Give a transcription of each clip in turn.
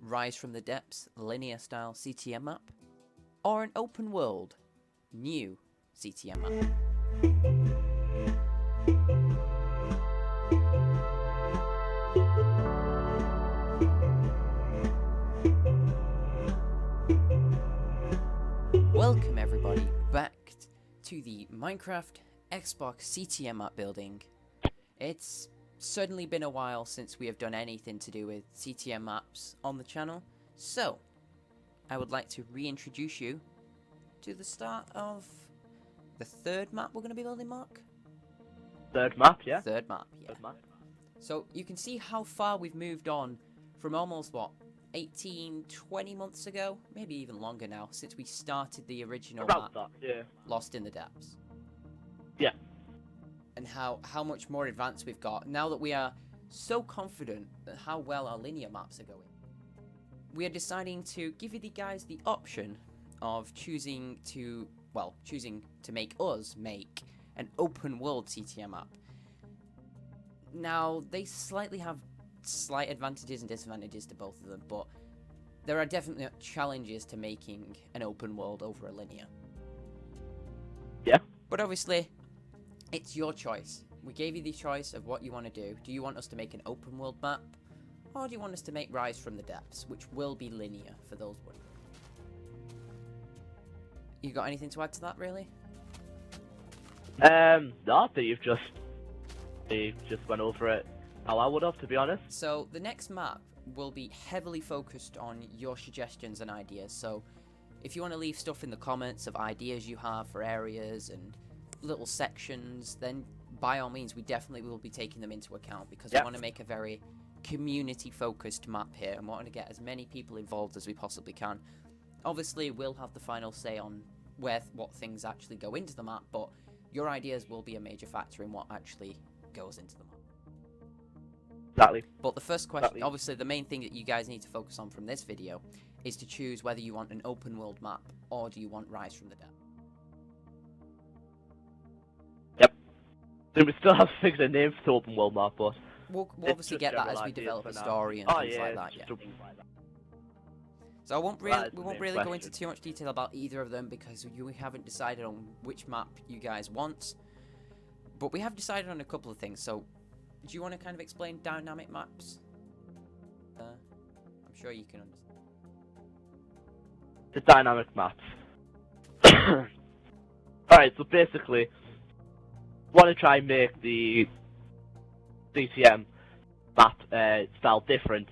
Rise from the Depths linear style CTM map, or an open world new CTM map. Welcome everybody back to the Minecraft Xbox CTM map building. It's certainly been a while since we have done anything to do with CTM maps on the channel, so I would like to reintroduce you to the start of the third map we're going to be building, Mark? Third map, yeah. Third map, yeah. Third map. So you can see how far we've moved on from almost, what, 18, 20 months ago? Maybe even longer now, since we started the original About map, that, yeah. Lost in the Depths. Yeah. And how much more advanced we've got, now that we are so confident at how well our linear maps are going. We are deciding to give you guys the option of choosing to make us make an open world CTM map. Now, they slightly have slight advantages and disadvantages to both of them, but there are definitely challenges to making an open world over a linear. Yeah. But obviously, it's your choice. We gave you the choice of what you want to do. Do you want us to make an open world map, or do you want us to make Rise from the Depths, which will be linear for those wondering? You got anything to add to that, really? No, but you've just went over it how I would have, to be honest. So the next map will be heavily focused on your suggestions and ideas. So if you want to leave stuff in the comments of ideas you have for areas and little sections, then by all means we definitely will be taking them into account, because we want to make a very community focused map here and want to get as many people involved as we possibly can. Obviously we'll have the final say on what things actually go into the map, but your ideas will be a major factor in what actually goes into the map. Exactly. But the first question, obviously the main thing that you guys need to focus on from this video is to choose whether you want an open world map or do you want Rise from the Depths. So we still have to fix a name for the open world map, but we'll obviously get that as we develop a story and things like that. Yeah. So we won't really go into too much detail about either of them, because we haven't decided on which map you guys want. But we have decided on a couple of things. So do you want to kind of explain dynamic maps? I'm sure you can understand. The dynamic maps. Alright, so basically, want to try and make the CTM map style different.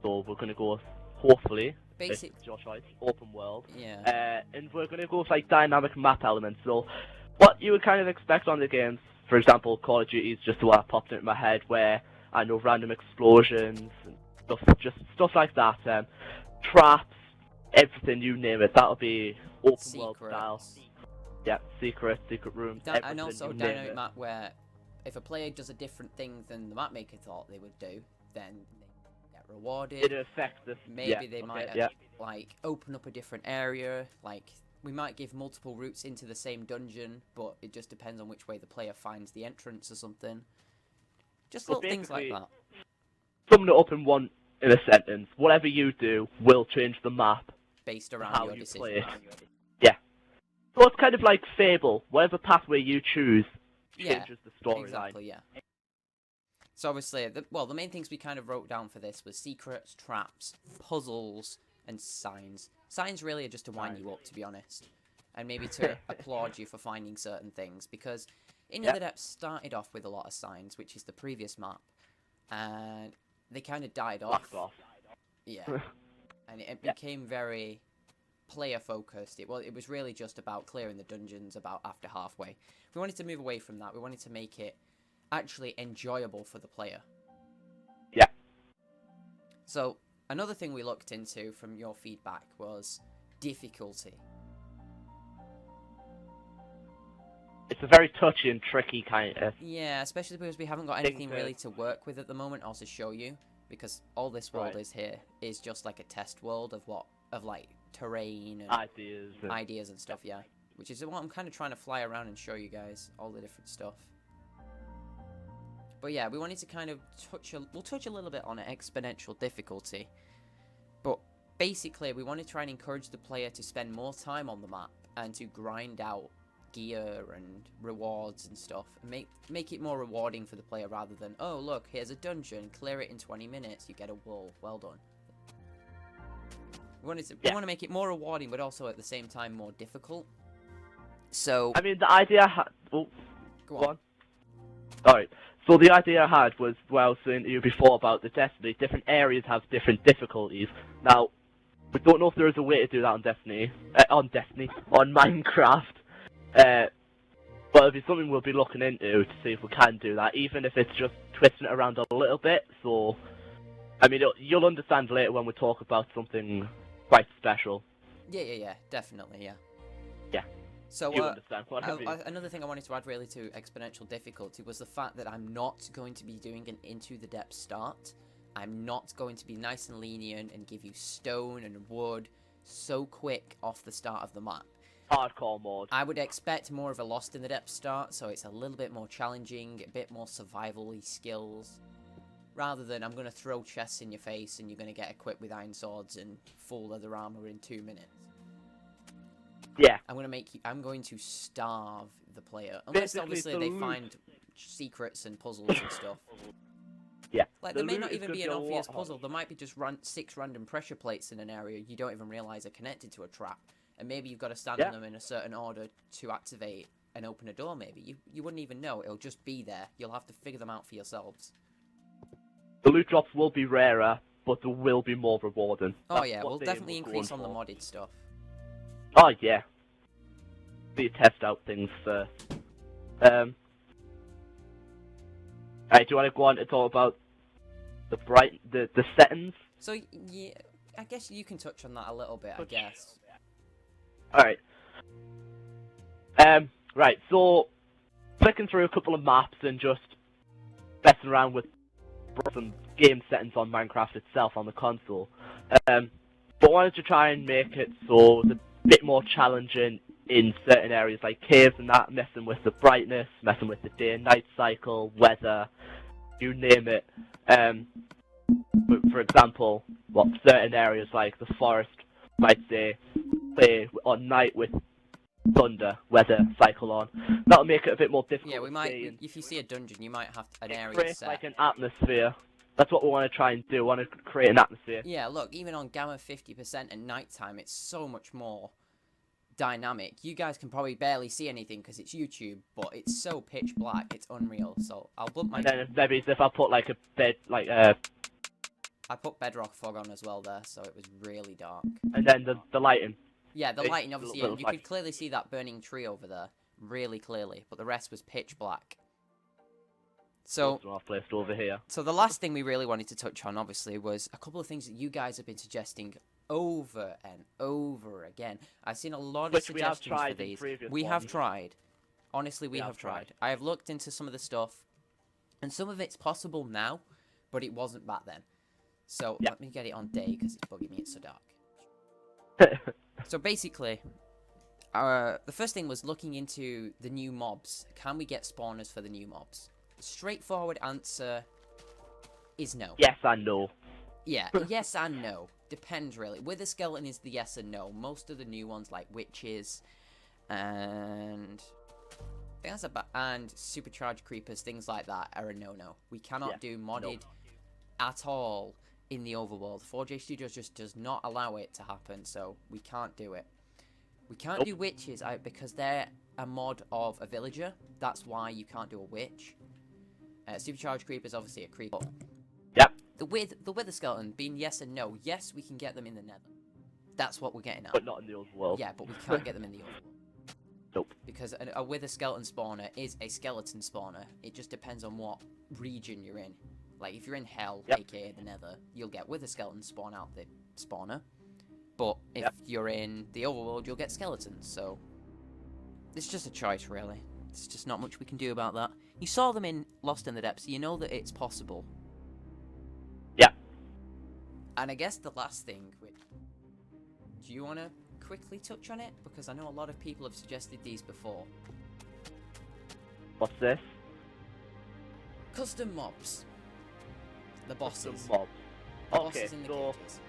So we're going to go, hopefully, it's your choice, open world. Yeah. And we're going to go with like dynamic map elements. So what you would kind of expect on the games, for example, Call of Duty is just the one that popped into my head, where I know random explosions and stuff like that. Traps, everything, you name it. That'll be open world style. Yeah, secret rooms. And also dynamic map where if a player does a different thing than the map maker thought they would do, then they get rewarded. It affects the... Maybe they might like open up a different area. Like we might give multiple routes into the same dungeon, but it just depends on which way the player finds the entrance or something. Just little things like that. Summing it up in a sentence, whatever you do will change the map based around your decision. Yeah. So it's kind of like Fable. Whatever pathway you choose changes the storyline. Exactly, yeah. So obviously, the main things we kind of wrote down for this was secrets, traps, puzzles, and signs. Signs really are just to wind you up, to be honest. And maybe to applaud you for finding certain things, because In the Depths started off with a lot of signs, which is the previous map. And they kind of died off. Yeah. And it became very player focused. It was really just about clearing the dungeons about after halfway. We wanted to move away from that. We wanted to make it actually enjoyable for the player. Yeah. So another thing we looked into from your feedback was difficulty. It's a very touchy and tricky kind of... Yeah, especially because we haven't got anything really to work with at the moment or to show you. Because all this world is here is just like a test world of like terrain and ideas and stuff, yeah. Which is what I'm kind of trying to fly around and show you guys, all the different stuff. But yeah, we wanted to kind of touch a little bit on exponential difficulty. basically, we want to try and encourage the player to spend more time on the map and to grind out gear and rewards and stuff, and make it more rewarding for the player rather than, oh look, here's a dungeon, clear it in 20 minutes, you get a wool, well done. We want to make it more rewarding, but also at the same time more difficult. So I mean, the idea I had... Oh, go on. Alright, so the idea I had was, what I was saying to you before about the Destiny, different areas have different difficulties. Now, we don't know if there is a way to do that on Minecraft. But it'll be something we'll be looking into to see if we can do that, even if it's just twisting it around a little bit. So, I mean, you'll understand later when we talk about something quite special. Yeah, definitely, yeah. Yeah. So, you understand what I mean. Another thing I wanted to add really to exponential difficulty was the fact that I'm not going to be doing an into the depth start. I'm not going to be nice and lenient and give you stone and wood so quick off the start of the map. Hardcore mode. I would expect more of a Lost in the Depths start, so it's a little bit more challenging, a bit more survival-y skills, rather than I'm going to throw chests in your face and you're going to get equipped with iron swords and full leather armor in 2 minutes. Yeah. I'm going to starve the player, unless obviously they find secrets and puzzles and stuff. Yeah. Like, there may not even be an obvious puzzle, there might be just 6 random pressure plates in an area you don't even realise are connected to a trap. And maybe you've got to stand on them in a certain order to activate and open a door, maybe. You wouldn't even know. It'll just be there. You'll have to figure them out for yourselves. The loot drops will be rarer, but there will be more rewarding. Oh yeah, we'll definitely increase on the modded stuff. Oh yeah. We test out things first. Alright, do you want to go on to talk about the settings? So, yeah, I guess you can touch on that a little bit, I guess. Alright. Right, so clicking through a couple of maps and just messing around with some game settings on Minecraft itself on the console. But I wanted to try and make it so it's a bit more challenging in certain areas like caves and that, messing with the brightness, messing with the day and night cycle, weather, you name it. For example, certain areas like the forest might say play on night with thunder weather cycle on. That'll make it a bit more difficult. Yeah, we might. If you see a dungeon, you might have an area create set. like an atmosphere. That's what we want to try and do. We want to create an atmosphere. Yeah, look, even on Gamma 50% at night time, it's so much more dynamic. You guys can probably barely see anything because it's YouTube, but it's so pitch black, it's unreal. So I'll put my. And then maybe if I put like a bed, like I put bedrock fog on as well there, so it was really dark. And then the lighting. Yeah, the lighting, obviously, you could clearly see that burning tree over there, really clearly, but the rest was pitch black. So, placed over here. So the last thing we really wanted to touch on, obviously, was a couple of things that you guys have been suggesting over and over again. I've seen a lot of suggestions for these. We have tried. Honestly, we have tried. I have looked into some of the stuff, and some of it's possible now, but it wasn't back then. So let me get it on day because it's bugging me. It's so dark. So basically, the first thing was looking into the new mobs. Can we get spawners for the new mobs? The straightforward answer is no. Yes and no. Yeah, yes and no. Depends really. Wither skeleton is the yes and no. Most of the new ones like witches and I think that's about, and supercharged creepers, things like that are a no-no. We cannot do modded at all in the overworld. 4J Studios just does not allow it to happen, so we can't do it. We can't do witches because they're a mod of a villager. That's why you can't do a witch. Supercharged creepers, obviously a creeper. Yep. The wither skeleton being yes and no. Yes, we can get them in the nether. That's what we're getting at. But not in the overworld. Yeah, but we can't get them in the overworld. Nope. Because a wither skeleton spawner is a skeleton spawner. It just depends on what region you're in. Like, if you're in Hell, aka the Nether, you'll get wither skeletons spawn out the spawner. But if you're in the overworld, you'll get skeletons, so it's just a choice, really. There's just not much we can do about that. You saw them in Lost in the Depths, so you know that it's possible. Yeah. And I guess the last thing, do you want to quickly touch on it? Because I know a lot of people have suggested these before. What's this? Custom mobs. The bosses. Custom mobs. The Okay, bosses in the so... cages.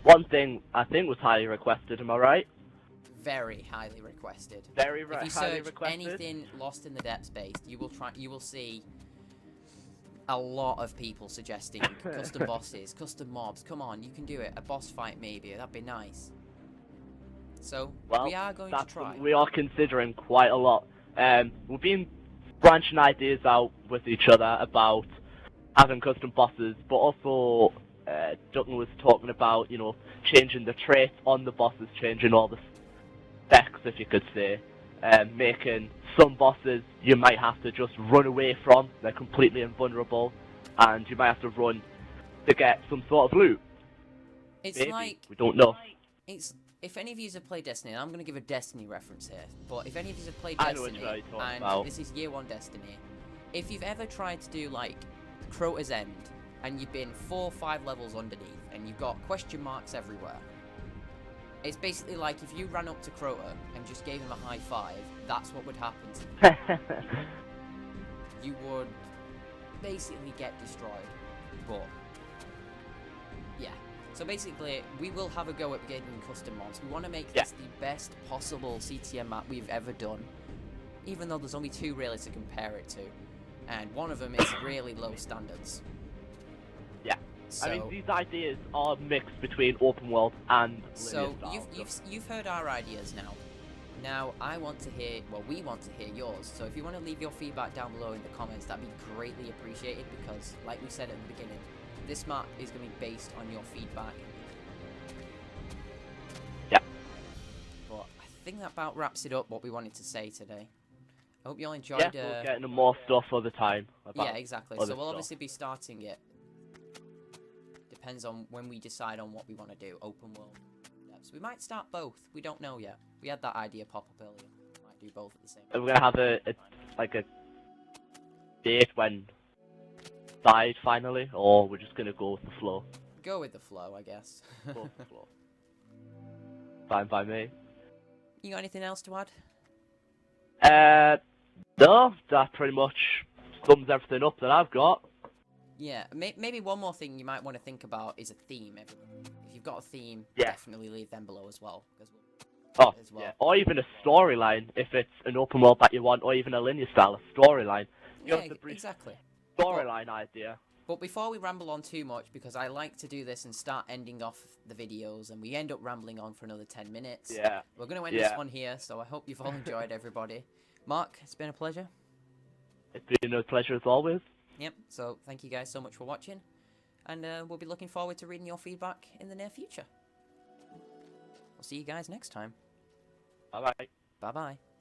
One thing I think was highly requested, am I right? Very highly requested. Very If you highly search requested. anything Lost in the Depths based, you will see a lot of people suggesting custom bosses, custom mobs. Come on, you can do it. A boss fight maybe, that'd be nice. So Well, we are going to try. We are considering quite a lot. We've been branching ideas out with each other about having custom bosses, but also Dutton was talking about, you know, changing the traits on the bosses, changing all the specs, if you could say, making some bosses you might have to just run away from, they're completely invulnerable, and you might have to run to get some sort of loot. It's Maybe. like, We don't know. it's, if any of you have played Destiny, and I'm going to give a Destiny reference here, but if any of you have played I know Destiny, what you're talking and about. this is year 1 Destiny, if you've ever tried to do like Crota's End, and you've been 4 or 5 levels underneath, and you've got question marks everywhere, it's basically like if you ran up to Crota and just gave him a high five, that's what would happen to you. You would basically get destroyed. But yeah, so basically we will have a go at getting custom mobs. We want to make this the best possible CTM map we've ever done, even though there's only 2 really to compare it to, and one of them is really low standards. Yeah. So, I mean, these ideas are mixed between open world and linear so style. you've heard our ideas now. Now I want to hear, well, we want to hear yours. So if you want to leave your feedback down below in the comments, that'd be greatly appreciated, because like we said at the beginning, this map is going to be based on your feedback. Yeah. But I think that about wraps it up what we wanted to say today. I hope you all enjoyed. We'll get into more stuff all the time. Yeah, exactly. So we'll stuff. obviously be starting it. Depends on when we decide on what we want to do. Open world. So we might start both. We don't know yet. We had that idea pop up earlier. Might do both at the same time. We're gonna have a date when decide finally, or we're just gonna go with the flow. Go with the flow, I guess. Go with the flow. Fine by me. You got anything else to add? No, that pretty much sums everything up that I've got. Yeah, maybe one more thing you might want to think about is a theme, everyone. If you've got a theme, Yeah. definitely leave them below as well. Yeah, or even a storyline if it's an open world that you want, or even a linear style, a storyline. Yeah, exactly. Storyline idea. But before we ramble on too much, because I like to do this and start ending off the videos, and we end up rambling on for another 10 minutes. Yeah. We're going to end this one here, so I hope you've all enjoyed, everybody. Mark, it's been a pleasure. It's been a pleasure as always. Yep, so thank you guys so much for watching, and we'll be looking forward to reading your feedback in the near future. We'll see you guys next time. Bye-bye. Bye-bye.